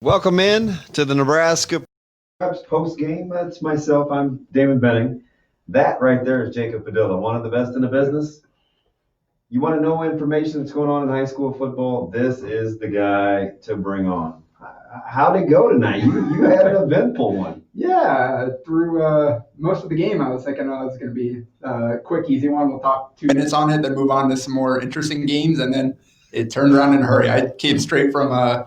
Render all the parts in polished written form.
Welcome in to the Nebraska Postgame. That's myself. I'm Damon Benning. That right there is Jacob Padilla, one of the best in the business. You want to know information that's going on in high school football? This is the guy to bring on. How'd it go tonight? You had an eventful one. Yeah, through most of the game, I was thinking it was going to be a quick, easy one. We'll talk 2 minutes on it, then move on to some more interesting games, and then it turned around in a hurry. I came straight from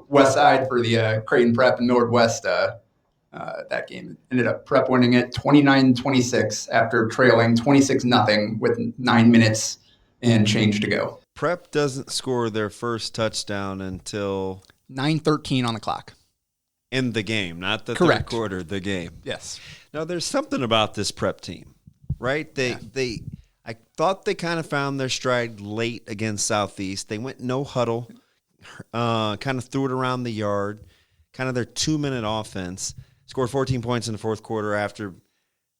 West Side for the Creighton Prep and Northwest. That game ended up Prep winning it 29-26 after trailing 26-0 with 9 minutes and change to go. Prep doesn't score their first touchdown until 9:13 on the clock. In the game, not the Correct. third quarter, the game. Yes. Now, there's something about this Prep team, right? I thought they kind of found their stride late against Southeast. They went no huddle, kind of threw it around the yard, kind of their 2-minute offense. Scored 14 points in the fourth quarter after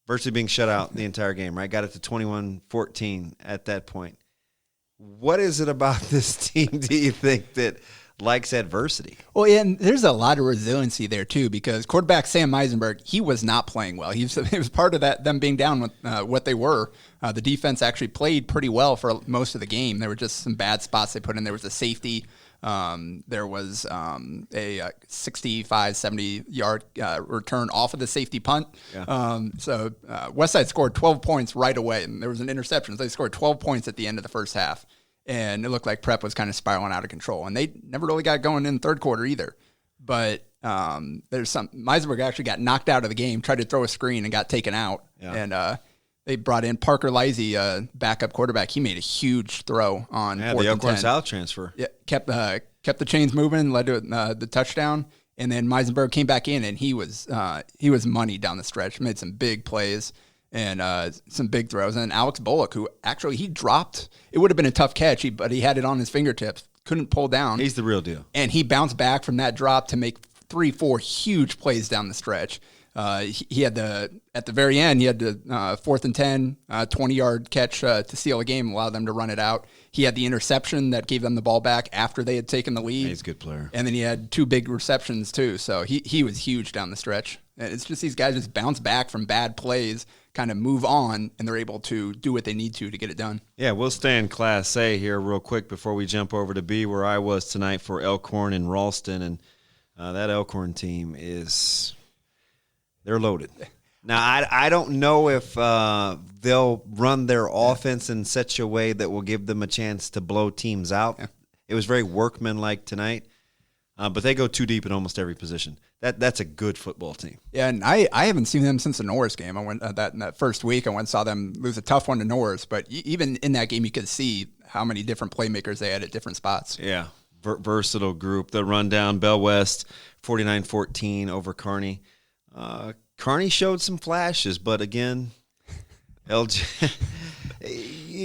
virtually being shut out the entire game, right? Got it to 21-14 at that point. What is it about this team, do you think, that likes adversity? Well, and there's a lot of resiliency there, too, because quarterback Sam Eisenberg, he was not playing well. He was part of that, them being down with what they were. The defense actually played pretty well for most of the game. There were just some bad spots they put in. There was a safety. There was a 65, 70-yard return off of the safety punt. Yeah. Westside scored 12 points right away, and there was an interception. So they scored 12 points at the end of the first half, and it looked like Prep was kind of spiraling out of control. And they never really got going in the third quarter either. But Meisenberg actually got knocked out of the game, tried to throw a screen, and got taken out. Yeah. And they brought in Parker Lisey, backup quarterback. He made a huge throw on 4th and 10. The Elkhorn South transfer. Yeah, kept the chains moving, led to the touchdown, and then Meisenberg came back in, and he was money down the stretch. Made some big plays and some big throws. And then Alex Bullock, who actually he dropped. It would have been a tough catch, but he had it on his fingertips, couldn't pull down. He's the real deal. And he bounced back from that drop to make 3-4 huge plays down the stretch. He had at the very end, he had the 4th and 10, 20-yard catch to seal a game, allow them to run it out. He had the interception that gave them the ball back after they had taken the lead. He's a good player. And then he had 2 big receptions too. So he was huge down the stretch. And it's just these guys just bounce back from bad plays, kind of move on, and they're able to do what they need to get it done. Yeah, we'll stay in Class A here real quick before we jump over to B, where I was tonight for Elkhorn and Ralston. And that Elkhorn team is – they're loaded. Now, I don't know if they'll run their offense in such a way that will give them a chance to blow teams out. Yeah. It was very workmanlike tonight, but they go too deep in almost every position. That's a good football team. Yeah, and I haven't seen them since the Norris game. I went in that first week. I went and saw them lose a tough one to Norris, but even in that game, you could see how many different playmakers they had at different spots. Yeah, versatile group. The rundown, Bell West, 49-14 over Kearney. Kearney showed some flashes, but again, LJ.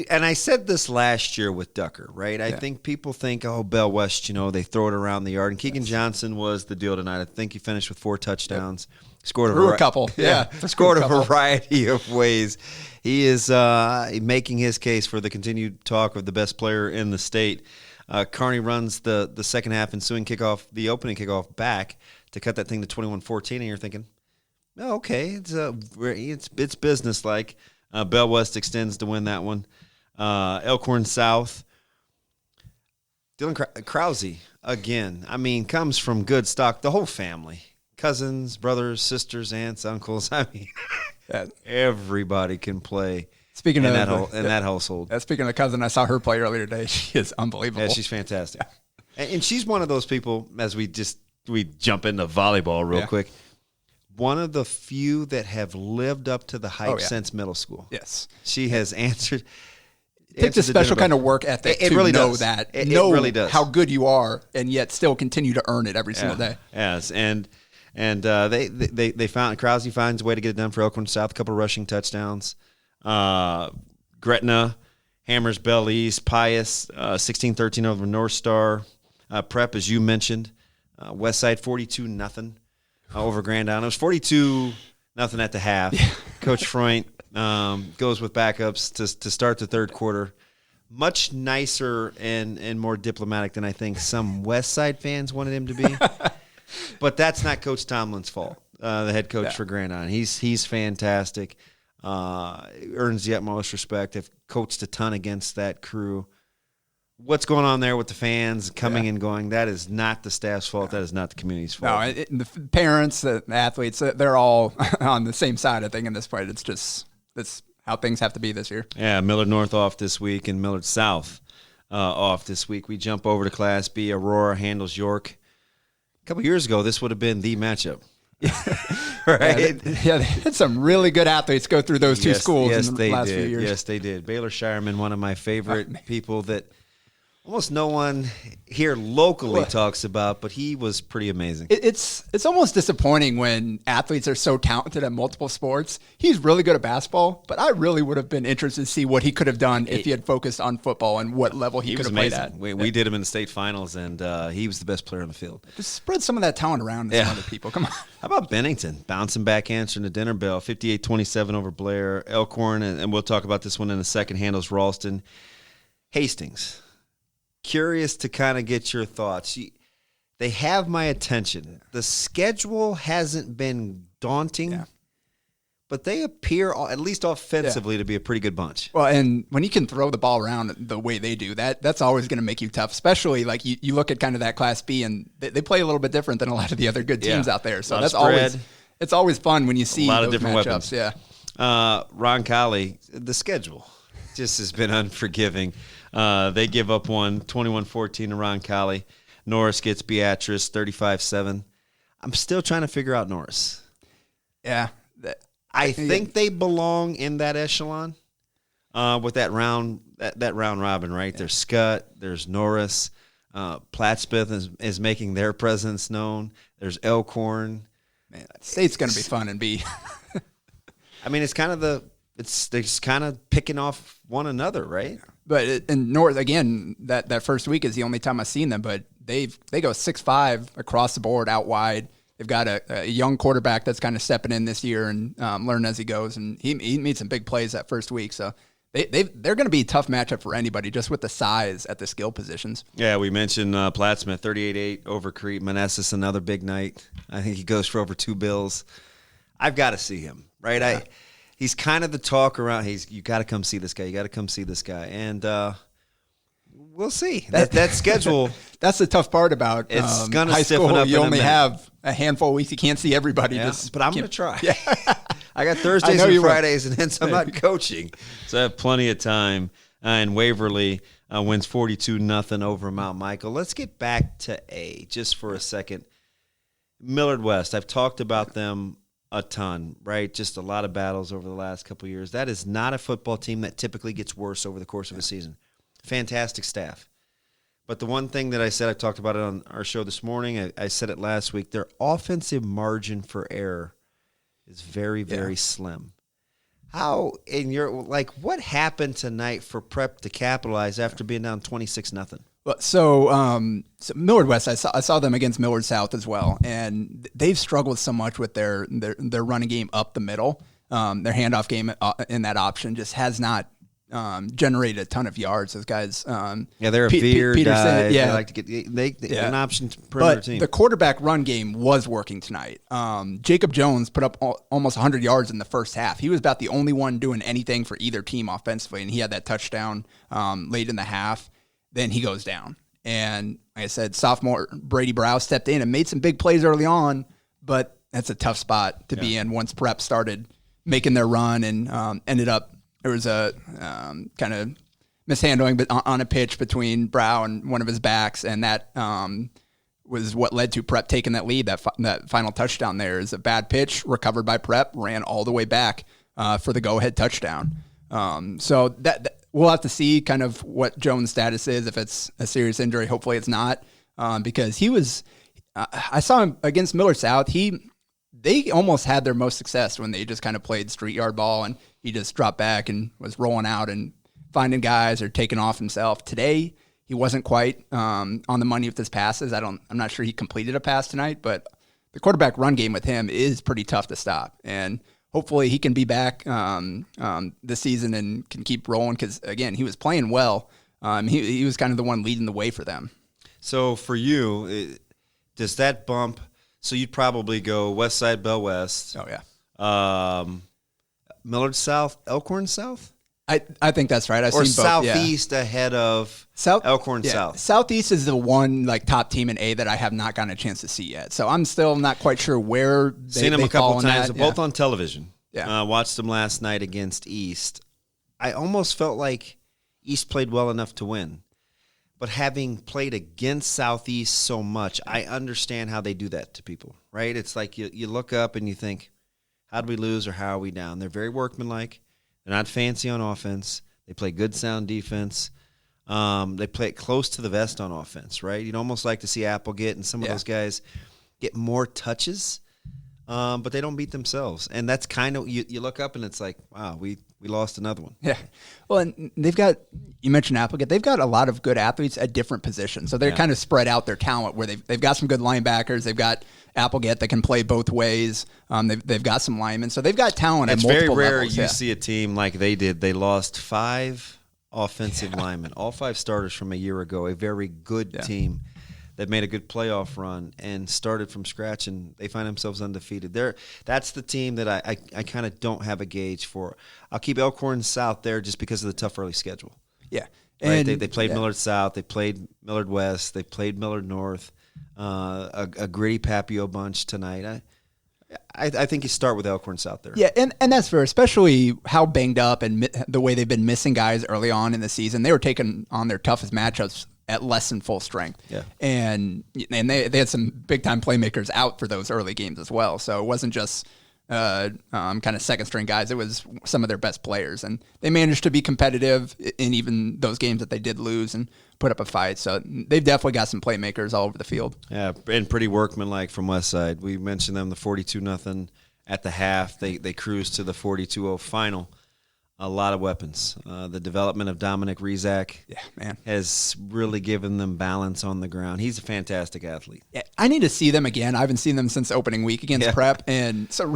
And I said this last year with Ducker, right? I think people think, Bell West, they throw it around the yard. And Keegan Johnson was the deal tonight. I think he finished with 4 touchdowns. Scored a couple. Yeah. Scored a variety of ways. He is making his case for the continued talk of the best player in the state. Kearney runs the second half ensuing kickoff, the opening kickoff back to cut that thing to 21-14, and you're thinking, oh, okay, it's business-like. Bell West extends to win that one. Elkhorn South. Dylan Krause, again, comes from good stock. The whole family. Cousins, brothers, sisters, aunts, uncles. Everybody can play in that household. Speaking of cousin, I saw her play earlier today. She is unbelievable. Yeah, she's fantastic. And she's one of those people, as we jump into volleyball real quick, one of the few that have lived up to the hype since middle school. Yes. She has answered. It takes a special kind of work ethic to really know does. that. It really does. How good you are, and yet still continue to earn it every single day. Yes, and they found Krause finds a way to get it done for Elkhorn South. A couple of rushing touchdowns. Gretna hammers Bell East. Pius 16-13 over North Star. Prep, as you mentioned, Westside 42-0 over Grand Island. It was 42-0 at the half. Yeah. Coach Freund goes with backups to start the third quarter. Much nicer and more diplomatic than I think some Westside fans wanted him to be. But that's not Coach Tomlin's fault. The head coach for Grand Island. He's fantastic. Earns the utmost respect. Have coached a ton against that crew. What's going on there with the fans coming and going, that is not the staff's fault. That is not the community's fault. No, the parents, the athletes, they're all on the same side, I think, in this fight. That's how things have to be this year. Yeah, Millard North off this week and Millard South off this week. We jump over to Class B. Aurora handles York. A couple years ago, this would have been the matchup. Right? Yeah, they had some really good athletes go through those two schools in the last few years. Yes, they did. Baylor Shireman, one of my favorite people that almost no one here locally talks about, but he was pretty amazing. It's almost disappointing when athletes are so talented at multiple sports. He's really good at basketball, but I really would have been interested to see what he could have done if he had focused on football and what level he could have played at. We did him in the state finals, and he was the best player on the field. Just spread some of that talent around to some other people. Come on. How about Bennington? Bouncing back, answering the dinner bell, 58-27 over Blair. Elkhorn, and we'll talk about this one in a second, handles Ralston. Hastings. Curious to kind of get your thoughts. They have my attention. The schedule hasn't been daunting, but they appear, at least offensively, to be a pretty good bunch. Well, and when you can throw the ball around the way they do, that's always going to make you tough, especially like you look at kind of that Class B, and they play a little bit different than a lot of the other good teams out there. So that's it's always fun when you see a lot of those different matchups. Weapons. Ron Colley, the schedule just has been unforgiving. They give up 21-14 to Ron Colley. Norris gets Beatrice 35-7. I'm still trying to figure out Norris. Yeah. I think they belong in that echelon with that round robin, right? There's Scott, there's Norris. Plattsmouth is making their presence known. There's Elkhorn. Man, state's going to be fun and be. I mean, it's kind of they're just kind of picking off one another, right? But in North, again, that first week is the only time I've seen them, but they go 6'5" across the board, out wide. They've got a young quarterback that's kind of stepping in this year and learning as he goes, and he made some big plays that first week. So they're going to be a tough matchup for anybody just with the size at the skill positions. Yeah, we mentioned Plattsmouth, 38-8 over Crete. Manassas, another big night. I think he goes for over 2 bills. I've got to see him, right? Yeah. He's kind of the talk around. You got to come see this guy. You got to come see this guy. And we'll see. That schedule. That's the tough part about it's gonna high stiffen school. Up you only have a handful of weeks. You can't see everybody. But I'm going to try. Yeah. I got Thursdays and Fridays, and hence I'm not coaching. So I have plenty of time. And Waverly wins 42-0 over Mount Michael. Let's get back to A just for a second. Millard West. I've talked about them a ton, right? Just a lot of battles over the last couple of years. That is not a football team that typically gets worse over the course of a season. Fantastic staff. But the one thing that I said, I talked about it on our show this morning, I said it last week, their offensive margin for error is very, very slim. How, what happened tonight for Prep to capitalize after being down 26-0? Well, so Millard West, I saw them against Millard South as well, and they've struggled so much with their running game up the middle. Their handoff game in that option just has not generated a ton of yards. Those guys, they're a veer guys. They like to get an option perimeter team. The quarterback run game was working tonight. Jacob Jones put up almost 100 yards in the first half. He was about the only one doing anything for either team offensively, and he had that touchdown late in the half. Then he goes down. And like I said, sophomore Brady Brow stepped in and made some big plays early on, but that's a tough spot to be in once Prep started making their run and ended up, there was a kind of mishandling but on a pitch between Brow and one of his backs, and that was what led to Prep taking that lead. That final touchdown there is a bad pitch, recovered by Prep, ran all the way back for the go-ahead touchdown. So that we'll have to see kind of what Jones' status is. If it's a serious injury, hopefully it's not, because he was. I saw him against Millard South. They almost had their most success when they just kind of played street yard ball, and he just dropped back and was rolling out and finding guys or taking off himself. Today, he wasn't quite on the money with his passes. I'm not sure he completed a pass tonight, but the quarterback run game with him is pretty tough to stop. And hopefully he can be back this season and can keep rolling because, again, he was playing well. He was kind of the one leading the way for them. So for you, does that bump So you'd probably go West Side, Bell West. Oh, yeah. Millard South, Elkhorn South? I think that's right. I've Or seen both, Southeast ahead of Elkhorn South. Southeast is the one top team in A that I have not gotten a chance to see yet. So I'm still not quite sure where Seen them a couple times, both Yeah. on television. Yeah. Watched them last night against East. I almost felt like East played well enough to win. But having played against Southeast so much, I understand how they do that to people, right? It's like you look up and you think, how did we lose or how are we down? They're very workmanlike. They're not fancy on offense. They play good, sound defense. They play it close to the vest on offense, right? You'd almost like to see Applegate and some of those guys get more touches, but they don't beat themselves. And that's kind of you look up and it's like, wow, we lost another one. Yeah. Well, and they've got, you mentioned Applegate, they've got a lot of good athletes at different positions. So they're kind of spread out their talent where they've got some good linebackers. They've got Applegate that can play both ways. They've got some linemen. So they've got talent It's at multiple very rare levels. you see a team like they did. They lost 5 offensive linemen, all 5 starters from a year ago, a very good team that made a good playoff run and started from scratch, and they find themselves undefeated. That's the team that I kind of don't have a gauge for. I'll keep Elkhorn South there just because of the tough early schedule. Yeah. Right? They played Millard South. They played Millard West. They played Millard North. A gritty Papio bunch tonight. I think you start with Elkhorn South there. Yeah, and that's fair, especially how banged up and the way they've been missing guys early on in the season. They were taking on their toughest matchups at less than full strength. Yeah. And they had some big-time playmakers out for those early games as well. So it wasn't just kind of second-string guys. It was some of their best players. And they managed to be competitive in even those games that they did lose and put up a fight. So they've definitely got some playmakers all over the field. Yeah, and pretty workmanlike from West Side. We mentioned them, the 42-0 at the half. They cruised to the 42-0 final. A lot of weapons. The development of Dominic Rizak has really given them balance on the ground. He's a fantastic athlete. Yeah, I need to see them again. I haven't seen them since opening week against Prep. And so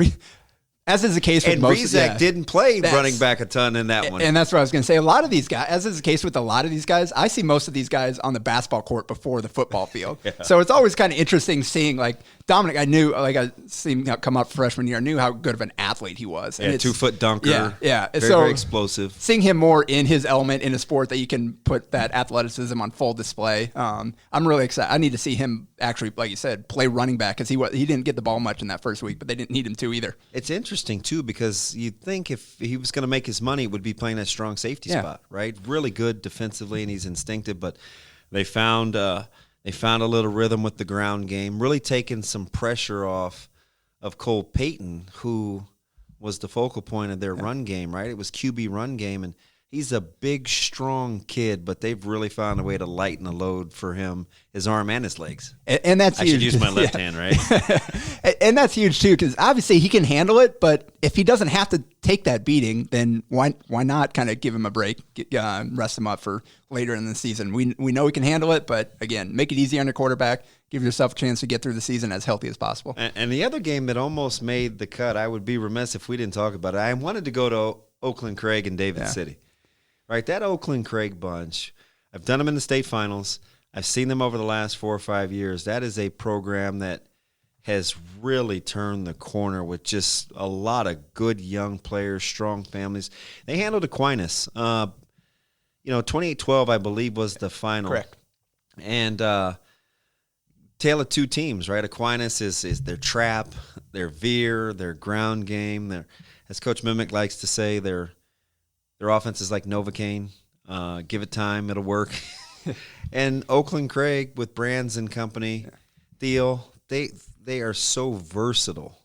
as is the case with and most Rizak didn't play running back a ton in that one. And that's what I was going to say. A lot of these guys, as is the case with a lot of these guys, I see most of these guys on the basketball court before the football field. So it's always kind of interesting seeing, like, Dominic, I knew, like, I seen him come up freshman year, I knew how good of an athlete he was. And 2-foot dunker. Yeah. Very explosive. Seeing him more in his element in a sport that you can put that athleticism on full display. I'm really excited. I need to see him actually, like you said, play running back because he didn't get the ball much in that first week, but they didn't need him to either. It's interesting, too, because you'd think if he was going to make his money, it would be playing that strong safety spot, right? Really good defensively, and he's instinctive, but they found a little rhythm with the ground game, really taking some pressure off of Cole Payton, who was the focal point of their run game, right? It was QB run game, and he's a big, strong kid, but they've really found a way to lighten the load for him, his arm and his legs. And that's huge. I should use my left hand, right? And that's huge, too, because obviously he can handle it, but if he doesn't have to take that beating, then why not kind of give him a break, rest him up for later in the season? We know he can handle it, but, again, make it easy on your quarterback. Give yourself a chance to get through the season as healthy as possible. And the other game that almost made the cut, I would be remiss if we didn't talk about it. I wanted to go to Oakland Craig and David City. Right, that Oakland Craig bunch, I've done them in the state finals. I've seen them over the last 4 or 5 years. That is a program that has really turned the corner with just a lot of good young players, strong families. They handled Aquinas. 28-12, I believe, was the final. Correct. And tale of two teams, right? Aquinas is their trap, their veer, their ground game. As Coach Mimic likes to say, their offense is like Novocaine. Give it time, it'll work. And Oakland Craig with Brands and company, Thiel, they are so versatile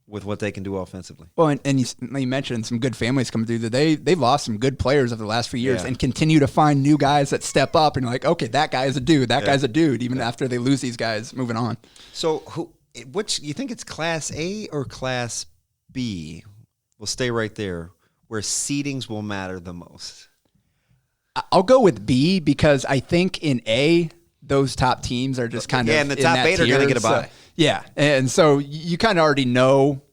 with what they can do offensively. Well, and you mentioned some good families coming through. They've lost some good players over the last few years and continue to find new guys that step up and you're like, okay, that guy is a dude. That guy's a dude, even after they lose these guys moving on. So which you think it's Class A or Class B? We'll stay right there, where seedings will matter the most. I'll go with B because I think in A, those top teams are just kind of and the top 8 are going to get a bye. And so you kind of already know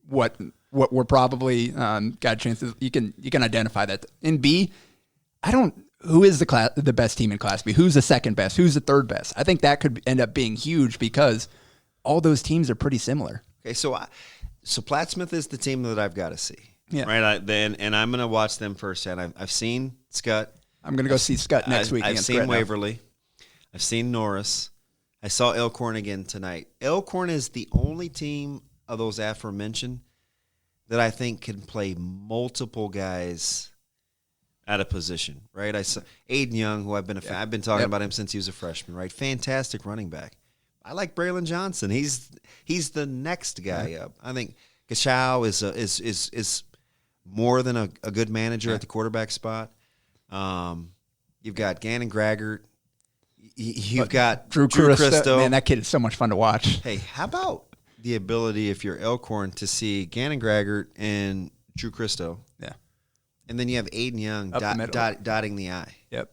what we're probably got chances. You can identify that. In B, who is the best team in Class B? Who's the second best? Who's the third best? I think that could end up being huge because all those teams are pretty similar. Okay, so Plattsmouth is the team that I've got to see. Yeah. Right. And I'm going to watch them firsthand. I've seen Scott. I'm going to go see Scott next week. I've seen Gretna. Waverly. I've seen Norris. I saw Elkhorn again tonight. Elkhorn is the only team of those aforementioned that I think can play multiple guys out of position, right? I saw Aiden Young, who I've been a fan. I've been talking about him since he was a freshman, right? Fantastic running back. I like Braylon Johnson. He's the next guy up. I think Gashow is more than a good manager at the quarterback spot. You've got Gannon Graggart. You've got Drew Christo. Man, that kid is so much fun to watch. Hey, how about the ability, if you're Elkhorn, to see Gannon Graggart and Drew Christo? Yeah. And then you have Aiden Young dotting the I. Yep.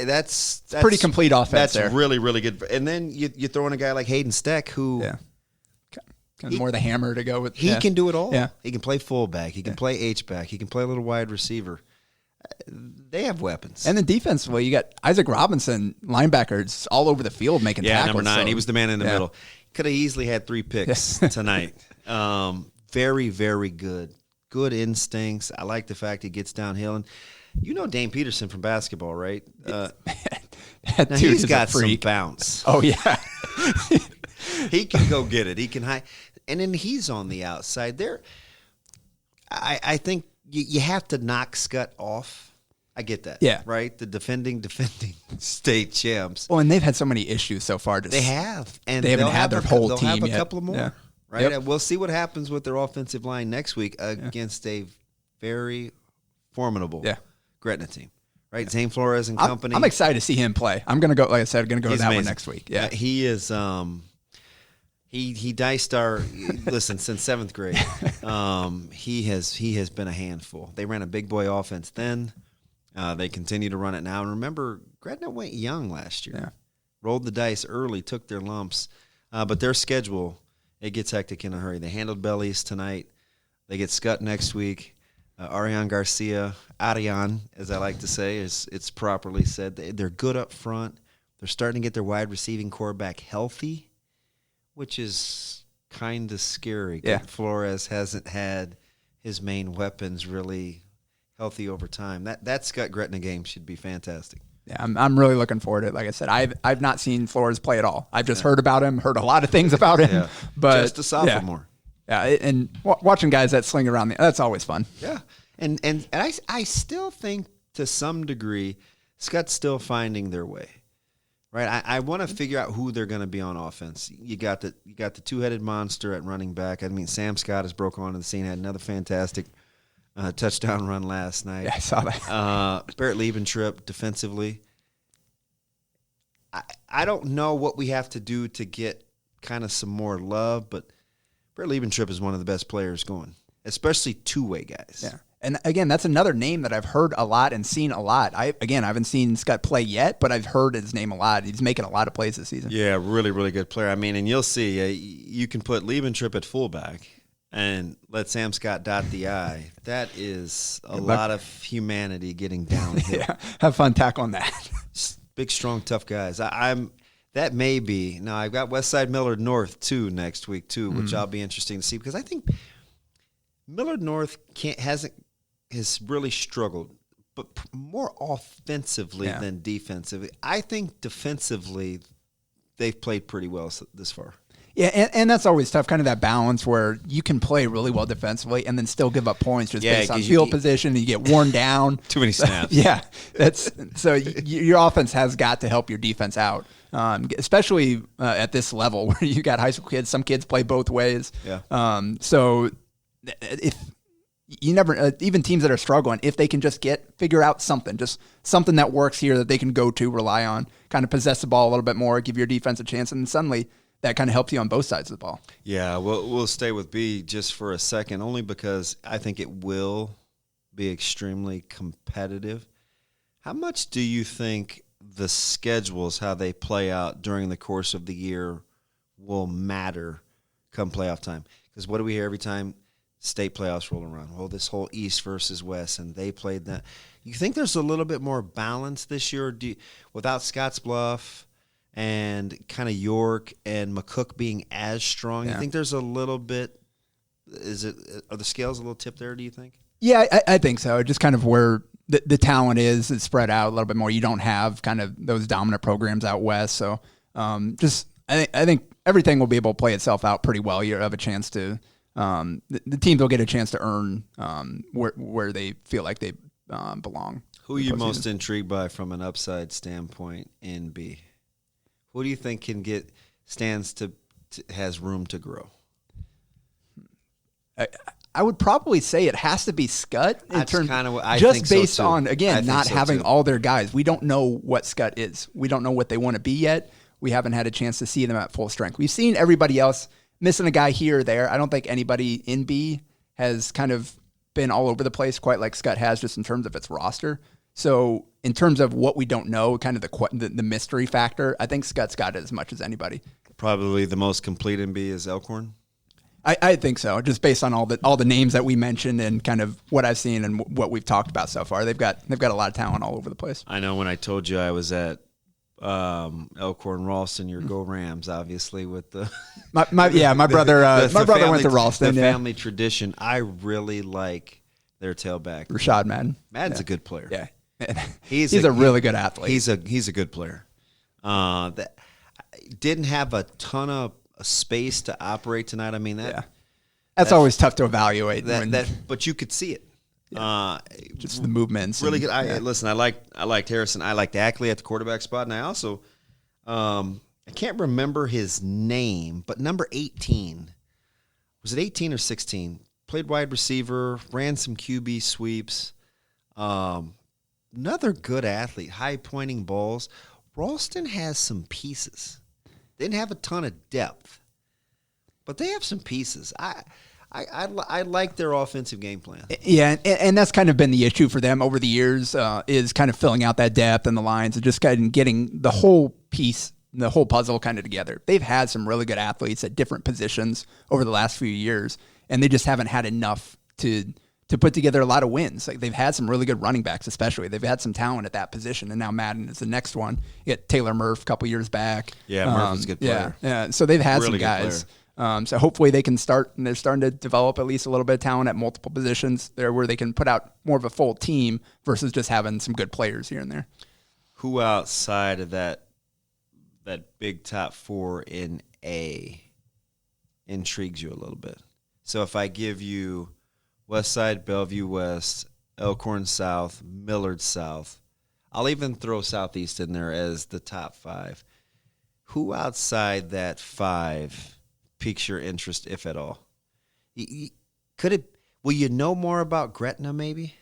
That's pretty complete offense. That's really, really good. And then you throw in a guy like Hayden Steck, who kind of more the hammer to go with. He can do it all. Yeah. He can play fullback. He can play H-back. He can play a little wide receiver. They have weapons. And then defensively, you got Isaac Robinson, linebackers all over the field making tackles. Number 9. So, he was the man in the middle. Could have easily had 3 picks tonight. Very, very good. Good instincts. I like the fact he gets downhill. And you know Dane Peterson from basketball, right? He's got some bounce. Oh, yeah. He can go get it. He can hide. And then he's on the outside there. I think you have to knock Scott off. I get that. Yeah. Right? The defending state champs. Well, and they've had so many issues so far. They have. And they haven't had their whole team yet. They'll have a couple more. Yeah. Right? Yep. We'll see what happens with their offensive line next week against a very formidable Gretna team. Right? Zane Flores and company. I'm excited to see him play. I'm going to go, like I said, going to go to that one next week. Yeah. He is he diced our listen since 7th grade. He has been a handful. They ran a big boy offense then. They continue to run it now. And remember, Gretna went young last year. Yeah. Rolled the dice early, took their lumps. But their schedule, it gets hectic in a hurry. They handled Bellies tonight. They get Scott next week. Ariane Garcia, Ariane, as I like to say, it's properly said. They're good up front. They're starting to get their wide receiving core back healthy, which is kind of scary. Yeah. Flores hasn't had his main weapons really healthy over time. That Scott Gretna game should be fantastic. Yeah, I'm really looking forward to it. Like I said, I've not seen Flores play at all. I've just heard about him, heard a lot of things about him. But just a sophomore. Yeah, and watching guys that sling around, that's always fun. Yeah, and I still think to some degree, Scott's still finding their way. Right, I want to figure out who they're going to be on offense. You got the 2-headed monster at running back. I mean, Sam Scott has broke onto the scene. Had another fantastic touchdown run last night. Yeah, I saw that. Barrett Liebentrip defensively. I don't know what we have to do to get kind of some more love, but Barrett Liebentrip is one of the best players going, especially two-way guys. Yeah. And again, that's another name that I've heard a lot and seen a lot. I haven't seen Scott play yet, but I've heard his name a lot. He's making a lot of plays this season. Yeah, really, really good player. I mean, and you'll see, you can put Liebentrip at fullback and let Sam Scott dot the I. That is a lot of humanity getting downhill. Yeah, have fun tackling that. Big, strong, tough guys. That may be. Now, I've got Westside Millard North, too, next week, too, which I'll be interesting to see because I think Millard North has really struggled, but more offensively than defensively. I think defensively they've played pretty well this far. Yeah, and that's always tough, kind of that balance where you can play really well defensively and then still give up points just based on field position and you get worn down. Too many snaps. Yeah, so your offense has got to help your defense out, especially at this level where you got high school kids. Some kids play both ways. Yeah. So if you never, even teams that are struggling, if they can just figure out something that works here that they can go to, rely on, kind of possess the ball a little bit more, give your defense a chance, and then suddenly that kind of helps you on both sides of the ball. Yeah, we'll stay with B just for a second, only because I think it will be extremely competitive. How much do you think the schedules, how they play out during the course of the year, will matter come playoff time? Because what do we hear every time state playoffs roll around? Well, this whole East versus West, and they played that. You think there's a little bit more balance this year without Scottsbluff and kind of York and McCook being as strong. Yeah. You think there's a little bit? Are the scales a little tipped there? Do you think? Yeah, I think so. Just kind of where the talent is spread out a little bit more. You don't have kind of those dominant programs out west. So I think everything will be able to play itself out pretty well. You have a chance to the teams will get a chance to earn where they feel like they belong. Who are you most intrigued by from an upside standpoint in B? Who do you think can has room to grow? I would probably say it has to be Scott in terms I just think so based too. on again not so having too. all their guys. We don't know what Scott is. We don't know what they want to be yet. We haven't had a chance to see them at full strength. We've seen everybody else missing a guy here or there. I don't think anybody in B has kind of been all over the place quite like Scott has, just in terms of its roster. So in terms of what we don't know, kind of the mystery factor, I think Scott's got it as much as anybody. Probably the most complete in B is Elkhorn. I think so, just based on all the names that we mentioned and kind of what I've seen and what we've talked about so far. They've got a lot of talent all over the place. I know when I told you I was at Elkhorn Ralston, your Go Rams, obviously with the my brother went to Ralston. The family tradition. I really like their tailback, Rashad Madden. Madden's a good player. Yeah, he's a really good athlete. He's a good player. That didn't have a ton of space to operate tonight. I mean that's always tough to evaluate. But you could see it. Just the movements. Really good. Listen, I liked Harrison. I liked Ackley at the quarterback spot, and I also I can't remember his name, but number 18, was it 18 or 16? Played wide receiver, ran some QB sweeps. Another good athlete, high pointing balls. Ralston has some pieces. Didn't have a ton of depth, but they have some pieces. I like their offensive game plan. Yeah, and that's kind of been the issue for them over the years, is kind of filling out that depth and the lines and just kind of getting the whole piece, the whole puzzle kind of together. They've had some really good athletes at different positions over the last few years, and they just haven't had enough to put together a lot of wins. Like they've had some really good running backs, especially. They've had some talent at that position, and now Madden is the next one. You get Taylor Murph a couple years back. Yeah, Murph is a good player. Yeah. So they've had really some guys. So hopefully they can start, and they're starting to develop at least a little bit of talent at multiple positions there where they can put out more of a full team versus just having some good players here and there. Who outside of that big top four in A intrigues you a little bit? So if I give you West Side, Bellevue West, Elkhorn South, Millard South, I'll even throw Southeast in there as the top five. Who outside that five piques your interest, if at all? Will you know more about Gretna maybe?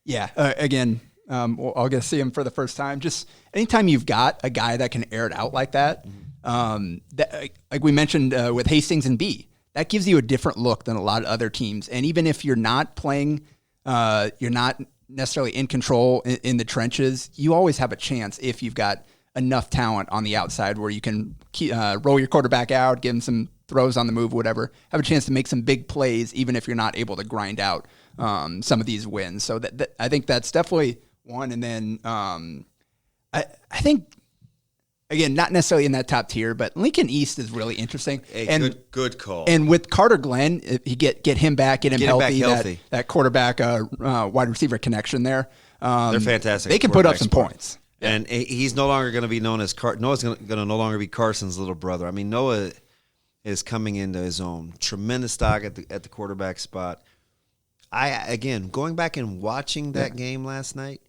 Yeah. Again, I'll get to see him for the first time. Just anytime you've got a guy that can air it out like that, like we mentioned with Hastings and B, that gives you a different look than a lot of other teams. And even if you're not playing, you're not necessarily in control in the trenches, you always have a chance if you've got enough talent on the outside where you can roll your quarterback out, give him some throws on the move, whatever, have a chance to make some big plays, even if you're not able to grind out some of these wins. So that I think that's definitely one. And then I think, again, not necessarily in that top tier, but Lincoln East is really interesting. Good call. And with Carter Glenn, if you get him back, get him healthy. That quarterback wide receiver connection there. They're fantastic. They can put up some points. And he's no longer going to be known as Noah's going to no longer be Carson's little brother. I mean, Noah is coming into his own. Tremendous stock at the quarterback spot. Going back and watching that game last night,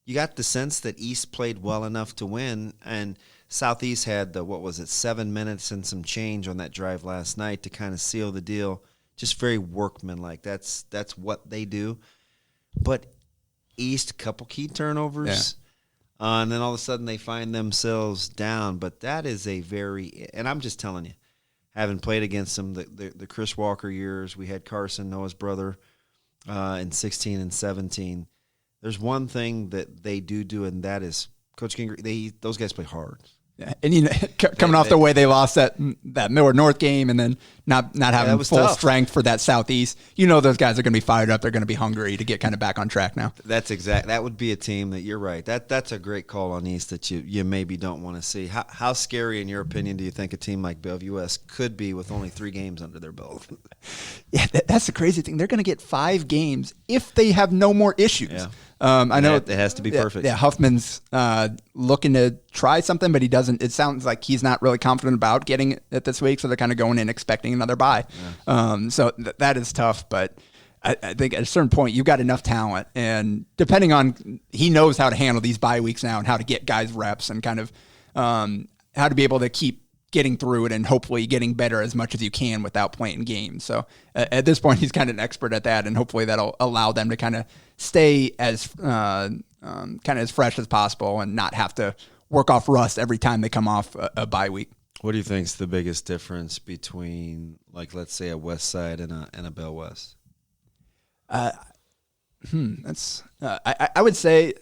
you got the sense that East played well enough to win, and Southeast had 7 minutes and some change on that drive last night to kind of seal the deal. Just very workmanlike. That's what they do. But East, a couple key turnovers. Yeah. And then all of a sudden they find themselves down. But that is and I'm just telling you, having played against them, the Chris Walker years, we had Carson, Noah's brother, in 16 and 17. There's one thing that they do, and that is Coach Gingrich, those guys play hard. And coming off the way they lost that Millard North game, and then not having full strength for that Southeast, those guys are going to be fired up. They're going to be hungry to get kind of back on track now. That would be a team that you're right. That's a great call on East that you maybe don't want to see. How scary, in your opinion, do you think a team like Bellevue West could be with only 3 games under their belt? Yeah, that's the crazy thing. They're going to get 5 games if they have no more issues. Yeah. I know it has to be perfect. Yeah, Huffman's looking to try something, but he doesn't. It sounds like he's not really confident about getting it this week, so they're kind of going in expecting another bye. Yeah. So that is tough, but I think at a certain point you've got enough talent, and depending on, he knows how to handle these bye weeks now and how to get guys reps and kind of how to be able to keep getting through it and hopefully getting better as much as you can without playing games. So at this point, he's kind of an expert at that, and hopefully that'll allow them to kind of stay as kind of as fresh as possible and not have to work off rust every time they come off a bye week. What do you think is the biggest difference between, like, let's say a West Side and a Bell West? That's I would say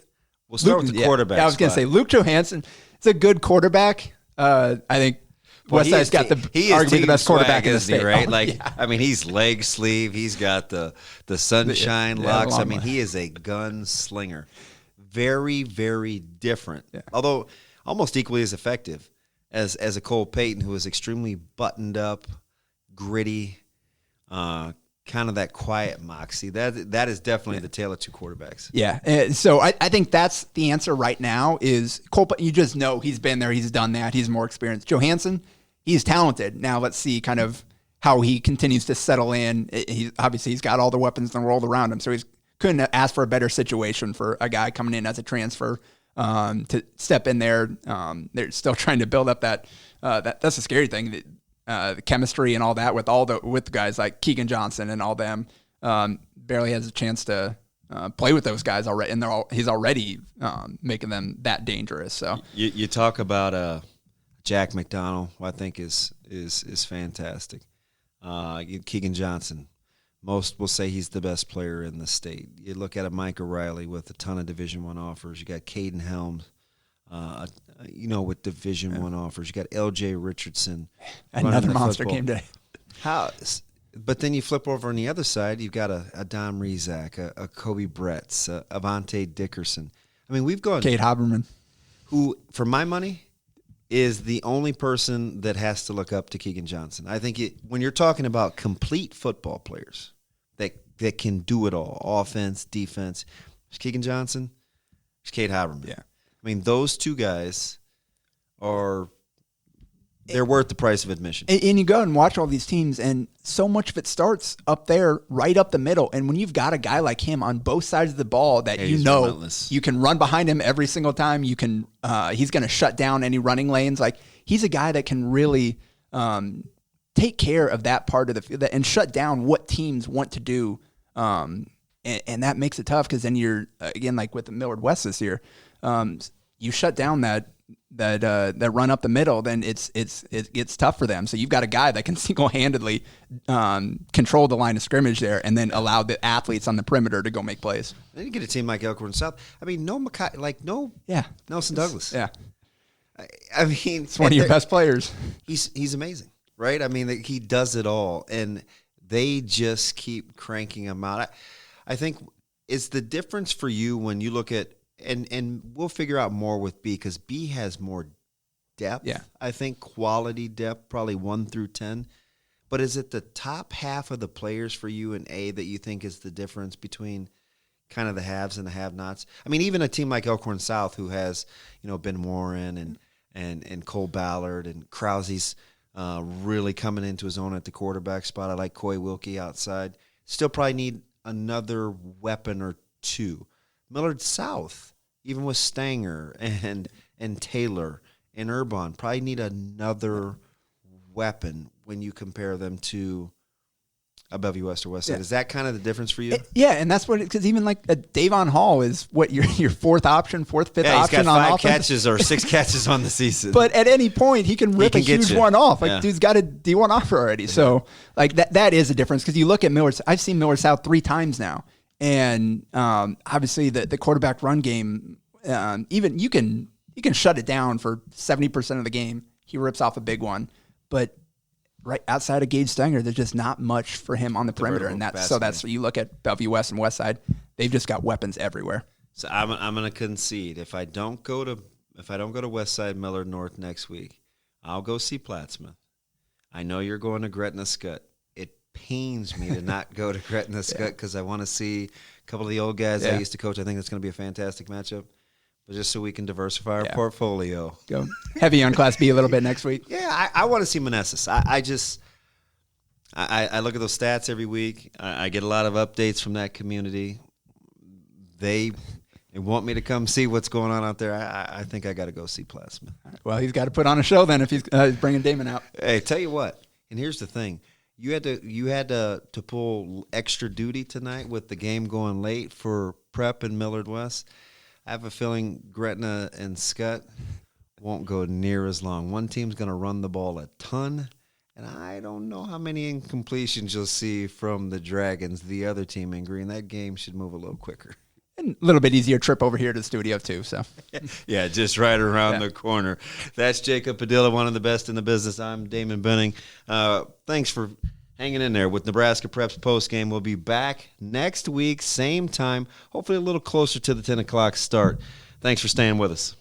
we'll start with the quarterback. Yeah, I was going to say Luke Johansson is a good quarterback. I think West Side's got arguably the best quarterback in the state, right? I mean, he's leg sleeve. He's got the sunshine locks. I mean, he is a gunslinger. Very, very different. Yeah. Although almost equally as effective as a Cole Payton, who is extremely buttoned up, gritty, kind of that quiet moxie. That is definitely the tale of 2 quarterbacks. Yeah. So I think that's the answer right now is Cole Payton. You just know he's been there. He's done that. He's more experienced. Johansson, he's talented. Now let's see kind of how he continues to settle in. He's got all the weapons in the world around him. So he's couldn't ask for a better situation for a guy coming in as a transfer to step in there. They're still trying to build up that. That's a scary thing. The chemistry and all that with guys like Keegan Johnson and all them. Barely has a chance to play with those guys already, and he's already making them that dangerous. So you talk about Jack McDonald, who I think is fantastic. Keegan Johnson. Most will say he's the best player in the state. You look at a Mike O'Reilly with a ton of Division I offers. You got Caden Helms, with Division I offers. You got L.J. Richardson. Another monster game day. But then you flip over on the other side, you've got a Dom Rezak, a Kobe Bretz, a Avante Dickerson. I mean, we've gone... Kate Haberman. Who, for my money, is the only person that has to look up to Keegan Johnson. I think when you're talking about complete football players that can do it all, offense, defense, there's Keegan Johnson, there's Kate Haberman. Yeah. I mean, those 2 guys they're worth the price of admission. And you go and watch all these teams, and so much of it starts up there, right up the middle. And when you've got a guy like him on both sides of the ball that relentless. You can run behind him every single time. You can he's going to shut down any running lanes. Like, he's a guy that can really take care of that part of the field and shut down what teams want to do. And that makes it tough because then you're, again, like with the Millard West this year, you shut down that run up the middle, then it's tough for them. So you've got a guy that can single-handedly control the line of scrimmage there and then allow the athletes on the perimeter to go make plays. Then you get a team like Elkhorn South. I mean, Nelson Douglas. Yeah. I mean, it's one of your best players. He's amazing, right? I mean, he does it all, and they just keep cranking him out. I think it's the difference for you when you look at, and we'll figure out more with B because B has more depth. Yeah. I think quality depth, probably 1 through 10. But is it the top half of the players for you in A that you think is the difference between kind of the haves and the have-nots? I mean, even a team like Elkhorn South, who has Ben Warren and Cole Ballard and Krause's really coming into his own at the quarterback spot. I like Coy Wilkie outside. Still probably need another weapon or 2. Millard South, even with Stanger and Taylor and Urbon, probably need another weapon when you compare them to a Bellevue West or West Side. Is that kind of the difference for you? Yeah, and that's what, because even like Davon Hall is what your 4th option, 4th, 5th option he's got 5 on offense. catches or 6 catches on the season. But at any point, he can rip a huge one off. Like, dude's got a D1 offer already. So, like, that is a difference because you look at Millard. I've seen Millard South 3 times now. And obviously the quarterback run game, even you can he can shut it down for 70% of the game. He rips off a big one, but right outside of Gage Stenger, there's just not much for him on the perimeter, and that's what you look at Bellevue West and West Side. They've just got weapons everywhere. So I'm going to concede if I don't go to West Side Millard North next week, I'll go see Plattsmouth. I know you're going to Gretna Scott. It pains me to not go to Gretna Scott because I want to see a couple of the old guys I used to coach. I think it's going to be a fantastic matchup. But just so we can diversify our portfolio. Go heavy on Class B a little bit next week. Yeah, I want to see Manassas. I look at those stats every week. I get a lot of updates from that community. They want me to come see what's going on out there. I think I got to go see Plattsmouth. Well, he's got to put on a show then if he's bringing Damon out. Hey, tell you what. And here's the thing: you had to pull extra duty tonight with the game going late for Prep and Millard West. I have a feeling Gretna and Scott won't go near as long. One team's going to run the ball a ton, and I don't know how many incompletions you'll see from the Dragons, the other team in green. That game should move a little quicker. And a little bit easier trip over here to the studio, too. So, yeah, just right around the corner. That's Jacob Padilla, one of the best in the business. I'm Damon Benning. Thanks for hanging in there with Nebraska Prep's postgame. We'll be back next week, same time, hopefully a little closer to the 10 o'clock start. Thanks for staying with us.